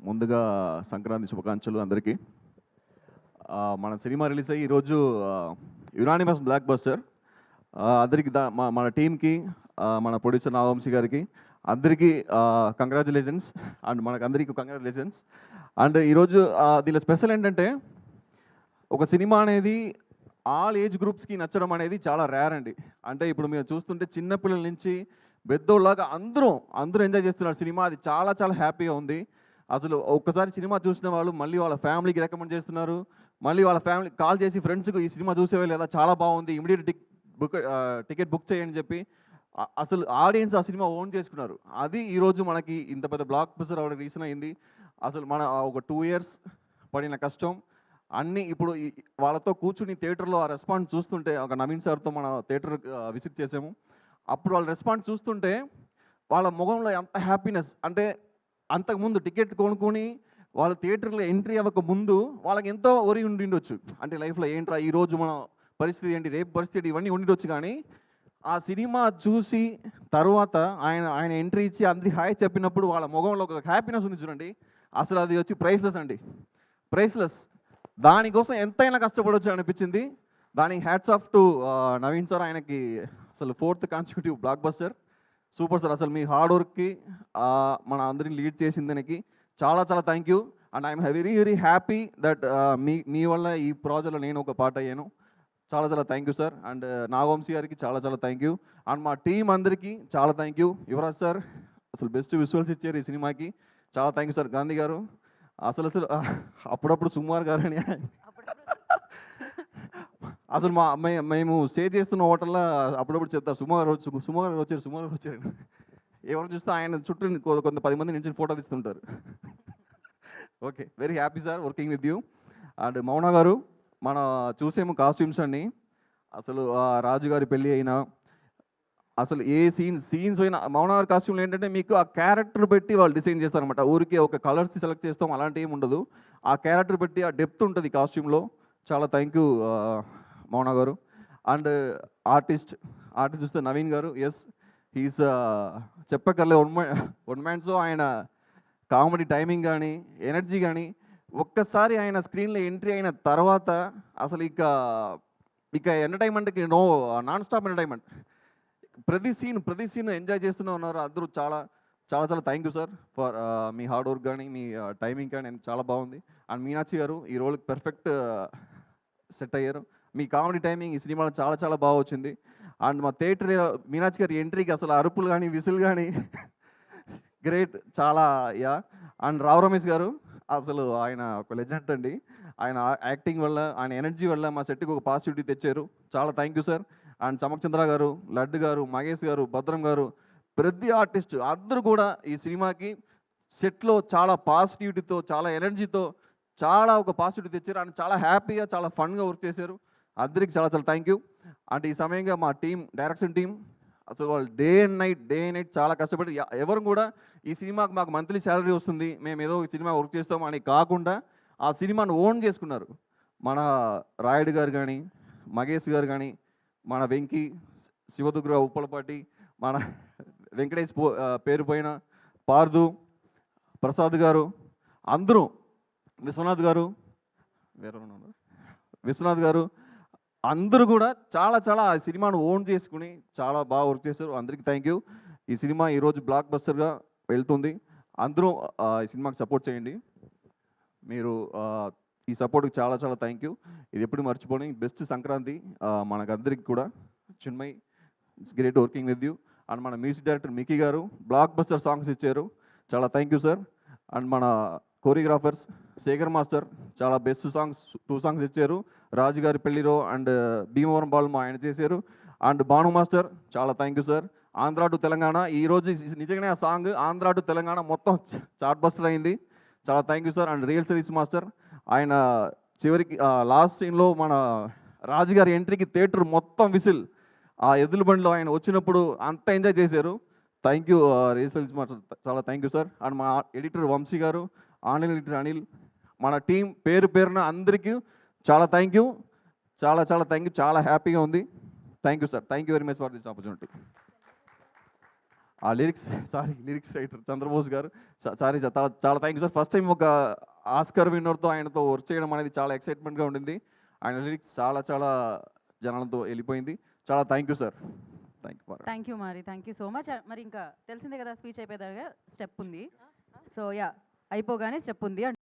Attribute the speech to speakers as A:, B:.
A: ముందుగా సంక్రాంతి శుభాకాంక్షలు అందరికీ. మన సినిమా రిలీజ్ అయ్యి ఈరోజు యునానిమస్ బ్లాక్ బస్టర్. అందరికి మన టీమ్కి, మన ప్రొడ్యూసర్ నాగవంశీ గారికి అందరికీ కంగ్రాచులేషన్స్. అండ్ మనకు అందరికీ కంగ్రాచులేషన్స్. అండ్ ఈరోజు దీనిలో స్పెషల్ ఏంటంటే, ఒక సినిమా అనేది ఆల్ ఏజ్ గ్రూప్స్కి నచ్చడం అనేది చాలా రేర్ అండి. అంటే ఇప్పుడు మీరు చూస్తుంటే చిన్నపిల్లల నుంచి పెద్దోళ్ళలాగా అందరూ ఎంజాయ్ చేస్తున్నారు సినిమా. అది చాలా చాలా హ్యాపీగా ఉంది. అసలు ఒక్కసారి సినిమా చూసిన వాళ్ళు మళ్ళీ వాళ్ళ ఫ్యామిలీకి రికమెండ్ చేస్తున్నారు. మళ్ళీ వాళ్ళ ఫ్యామిలీ కాల్ చేసి ఫ్రెండ్స్కి ఈ సినిమా చూసేవే లేదా, చాలా బాగుంది, ఇమీడియట్ టికెట్ బుక్ చేయండి చెప్పి అసలు ఆడియన్స్ ఆ సినిమా ఓన్ చేసుకున్నారు. అది ఈరోజు మనకి ఇంత పెద్ద బ్లాక్ బస్టర్ అవడానికి రీజన్ అయింది. అసలు మన ఒక 2 years పడిన కష్టం అన్నీ ఇప్పుడు వాళ్ళతో కూర్చుని థియేటర్లో ఆ రెస్పాన్స్ చూస్తుంటే, ఒక నవీన్ సార్తో మన థియేటర్ విజిట్ చేసాము. అప్పుడు వాళ్ళ రెస్పాన్స్ చూస్తుంటే వాళ్ళ ముఖంలో ఎంత హ్యాపీనెస్ అంటే, అంతకుముందు టికెట్ కొనుక్కొని వాళ్ళు థియేటర్లో ఎంట్రీ అవ్వక ముందు వాళ్ళకి ఎంతో ఒరి ఉండిండొచ్చు. అంటే లైఫ్లో ఏంట్రా ఈరోజు మన పరిస్థితి ఏంటి, రేపు పరిస్థితి, ఇవన్నీ ఉండిండొచ్చు. కానీ ఆ సినిమా చూసి తర్వాత ఆయన ఎంట్రీ ఇచ్చి అందరికి హాయ్ చెప్పినప్పుడు వాళ్ళ ముఖంలో ఒక హ్యాపీనెస్ ఉంది చూడండి. అసలు అది వచ్చి ప్రైస్లెస్ అండి, ప్రైస్లెస్. దానికోసం ఎంతైనా కష్టపడవచ్చు అనిపించింది. దానికి hats off to Naveen sir. ఆయనకి అసలు 4th consecutive block buster. Super sir. అసలు మీ హార్డ్ వర్క్కి, మన అందరిని లీడ్ చేసిన దానికి చాలా చాలా thank you. And I'm very very happy that మీ వల్ల ఈ ప్రాజెక్ట్లో నేను ఒక పార్ట్ అయ్యాను. చాలా చాలా thank you sir. And Nagavamsi గారికి చాలా చాలా థ్యాంక్ యూ. అండ్ మా టీం అందరికీ చాలా థ్యాంక్ యూ. యువరాజ్ సార్ అసలు బెస్ట్ విజువల్స్ ఇచ్చారు ఈ సినిమాకి. చాలా థ్యాంక్ యూ సార్. గాంధీ గారు అసలు అప్పుడప్పుడు సుమార్ గారు అని అసలు మేము స్టే చేస్తున్న హోటల్లో అప్పుడప్పుడు చెప్తారు సుమార్ గారు వచ్చారు. ఎవరు చూస్తే ఆయన చుట్టూ కొంత 10 మంది నుంచి ఫోటో తీస్తుంటారు. Okay, very happy sir working with you. And Mouna గారు, మన చూసేమో కాస్ట్యూమ్స్ అన్నీ అసలు రాజుగారి పెళ్ళి అయినా, అసలు ఏ సీన్స్ అయినా మౌన గారి కాస్ట్యూమ్లు ఏంటంటే మీకు ఆ క్యారెక్టర్ పెట్టి వాళ్ళు డిజైన్ చేస్తారనమాట. ఊరికే ఒక కలర్స్ సెలెక్ట్ చేస్తాం అలాంటి ఏమి ఉండదు. ఆ క్యారెక్టర్ పెట్టి ఆ డెప్త్ ఉంటుంది కాస్ట్యూమ్లో. చాలా థ్యాంక్ యూ మౌన గారు. అండ్ ఆర్టిస్ట్ చూస్తే నవీన్ గారు, ఎస్ హీస్ చెప్పక్కర్లే వన్ మ్యాన్ షో. ఆయన కామెడీ టైమింగ్ కానీ, ఎనర్జీ కానీ, ఒక్కసారి ఆయన స్క్రీన్లో ఎంట్రీ అయిన తర్వాత అసలు ఇక ఎంటర్టైన్మెంట్కి నాన్ స్టాప్ ఎంటర్టైన్మెంట్. ప్రతి సీన్ ఎంజాయ్ చేస్తూనే ఉన్నారు అందరూ. చాలా చాలా చాలా థ్యాంక్ యూ సార్ ఫర్ మీ హార్డ్ వర్క్ కానీ, మీ టైమింగ్ కానీ చాలా బాగుంది. అండ్ మీనాక్షి గారు ఈ రోల్కి పర్ఫెక్ట్ సెట్ అయ్యారు. మీ కామెడీ టైమింగ్ ఈ సినిమాలో చాలా చాలా బాగా వచ్చింది. అండ్ మా థియేటర్ మీనాక్షి గారి ఎంట్రీకి అసలు అరుపులు కానీ, విసులు కానీ గ్రేట్ చాలా. యా. అండ్ రావు రమేష్ గారు అసలు ఆయన ఒక లెజెండ్ అండి. ఆయన యాక్టింగ్ వల్ల, ఆయన ఎనర్జీ వల్ల మా సెట్కి ఒక పాజిటివిటీ తెచ్చారు. చాలా థ్యాంక్ యూ సార్. అండ్ చమక్ చంద్ర గారు, లడ్డు గారు, మహేష్ గారు, భద్రం గారు, ప్రతి ఆర్టిస్ట్ అందరూ కూడా ఈ సినిమాకి సెట్లో చాలా పాజిటివిటీతో, చాలా ఎనర్జీతో, చాలా ఒక పాజిటివిటీ తెచ్చారు. అండ్ చాలా హ్యాపీగా, చాలా ఫన్గా వర్క్ చేశారు. అందరికి చాలా చాలా థ్యాంక్ యూ. అంటే ఈ సమయంగా మా టీం, డైరెక్షన్ టీం అసలు వాళ్ళు డే అండ్ నైట్ చాలా కష్టపడి, ఎవరు కూడా ఈ సినిమాకి మాకు మంత్లీ శాలరీ వస్తుంది, మేము ఏదో ఈ సినిమా వర్క్ చేస్తాం అని కాకుండా ఆ సినిమాను ఓన్ చేసుకున్నారు. మన రాయుడు గారు కానీ, మహేష్ గారు కానీ, మన వెంకీ, శివదుగ్ర ఉప్పలపాటి, మన వెంకటేష్ పేరు పైన పార్దు, ప్రసాద్ గారు, అందరూ, విశ్వనాథ్ గారు అందరూ కూడా చాలా చాలా ఆ సినిమాను ఓన్ చేసుకుని చాలా బాగా వర్క్ చేశారు. అందరికీ థ్యాంక్ యూ. ఈ సినిమా ఈరోజు బ్లాక్ బస్టర్గా వెళ్తుంది. అందరూ ఈ సినిమాకి సపోర్ట్ చేయండి. మీరు ఈ సపోర్ట్కి చాలా చాలా థ్యాంక్ యూ. ఇది ఎప్పుడు మర్చిపోని బెస్ట్ సంక్రాంతి మనకందరికి కూడా. Chinmay, it's great working with you. And మన మ్యూజిక్ డైరెక్టర్ మికీ గారు బ్లాక్ బస్టర్ సాంగ్స్ ఇచ్చారు. చాలా థ్యాంక్ యూ సార్. అండ్ మన కోరియోగ్రాఫర్స్ శేఖర్ మాస్టర్ చాలా బెస్ట్ సాంగ్స్ 2 songs ఇచ్చారు. రాజుగారి పెళ్ళిలో అండ్ భీమవరం బాల్మ ఆయన చేశారు. అండ్ భాను మాస్టర్ చాలా thank you sir. Andhra to Telangana ఈరోజు నిజంగానే ఆ సాంగ్ ఆంధ్ర టు తెలంగాణ మొత్తం చార్ట్ బస్టర్ అయింది. చాలా thank you sir. And real series master ఆయన చివరికి లాస్ట్ సీన్లో మన రాజుగారి ఎంట్రీకి థియేటర్ మొత్తం విసిల్, ఆ ఎద్దుల బండిలో ఆయన వచ్చినప్పుడు అంతా ఎంజాయ్ చేశారు. Thank you real series master. చాలా థ్యాంక్ యూ సార్. అండ్ మా editor Vamshi garu, online editor Anil, మన టీం పేరున అందరికీ చాలా థ్యాంక్ యూ. చాలా చాలా థ్యాంక్ యూ. చాలా హ్యాపీగా ఉంది. Thank you sir. Thank you very much for this opportunity. ఆ లిరిక్స్ రైటర్ చంద్రబోస్ గారు. సారీ సార్, చాలా చాలా thank you sir. First time ఒక ఆస్కార్ విన్నర్తో ఆయనతో వర్క్ చేయడం అనేది చాలా ఎక్సైట్మెంట్గా ఉండింది. ఆయన లిరిక్స్ చాలా చాలా జనాలతో వెళ్ళిపోయింది. చాలా thank you sir.
B: Thank you మరి, థ్యాంక్ యూ సో మచ్. మరి ఇంకా తెలిసిందే కదా, స్పీచ్ అయిపోయేదాకా స్టెప్ ఉంది. సో యా, అయిపోగానే స్టెప్ ఉంది.